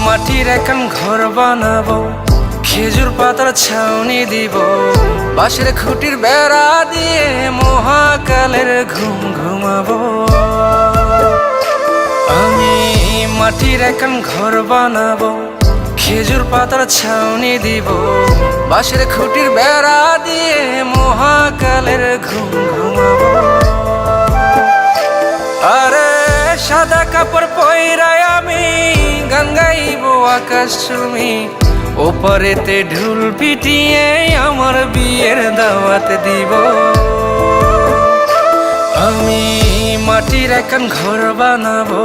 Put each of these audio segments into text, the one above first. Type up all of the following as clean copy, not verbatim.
মাটির এখন ঘর বানাবো, খেজুর পাতার ছাউনি দিব, বাঁশের খুঁটির বেড়া দিয়ে মহাকালের ঘুম ঘুমাবো। আমি মাটির এখন ঘর বানাবো, খেজুর পাতার ছাউনি দিব, বাঁশের খুঁটির বেড়া দিয়ে মহাকালের ঘুম ঘুমাবো। আরে সাদা কাপড় পইরায় আমি গান গাইব আকাশ চুমি, ওপারেতে ঢুল পিটিয়ে আমার বিয়ের দাওয়াত দিব। আমি মাটির এখন ঘর বানাবো,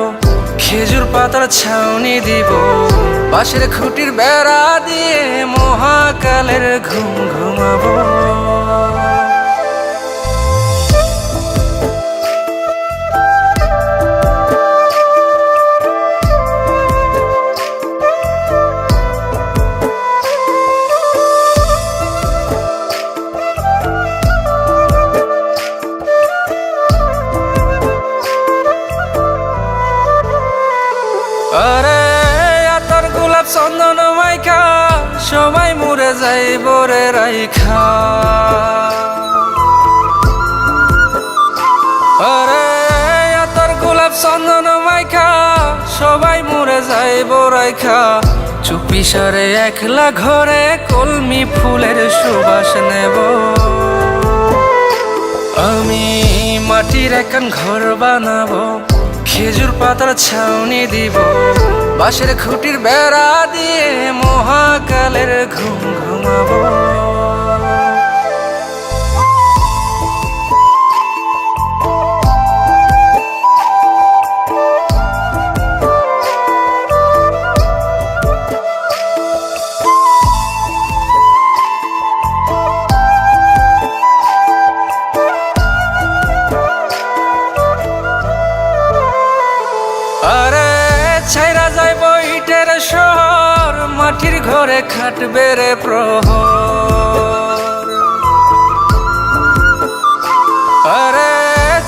খেজুর পাতার ছাউনি দিব, বাঁশের খুঁটির বেড়া দিয়ে মহাকালের ঘুম ঘুমাবো। আরে আতর গোলাপ চন্দন মাইখা সবাই মরে যাইব রে রাইখা। আরে আতর গোলাপ চন্দন মাইখা সবাই মরে যাইব রাইখা, চুপি সারে একলা ঘরে কলমি ফুলের সুবাস নেব। আমি মাটির এখন ঘর বানাবো, খেজুর পাতার ছাউনি দিব, বাঁশের খুঁটির বেড়া দিয়ে মহাকালের ঘুম ঘুমাবো। আরে ছাইরা যাইব ইটের শহর, মাটির ঘরে খাটবে রে প্রহর। আরে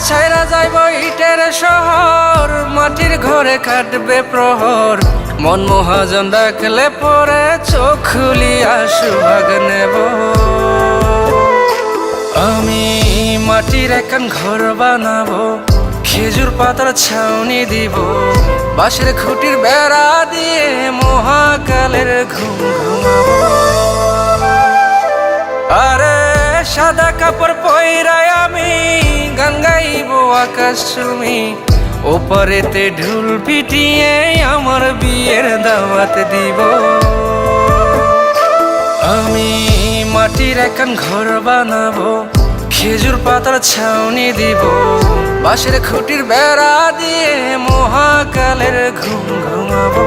ছাইরা যাইব ইটের শহর, মাটির ঘরে খাটবে প্রহর। মন মহাজন ডাকলে পরে চোখ খুলিয়া সুহাগ নেব। আমি মাটির এখন ঘর বানাবো, খেজুর পাতার ছাউনি দিব, বাঁশের খুঁটির বেড়া দিয়ে মহাকালের ঘুম ঘুমাবো। আরে সাদা কাপড় পইরায় আমি গান গাইব আকাশ চুমি, ওপারেতে ঢুল পিটিয়ে আমার বিয়ের দাওয়াত দিব। আমি মাটির এখন ঘর বানাবো, খেজুর পাতার ছাউনি দিব, বাঁশের খুঁটির বেড়া দিয়ে মহাকালের ঘুম ঘুমাবো।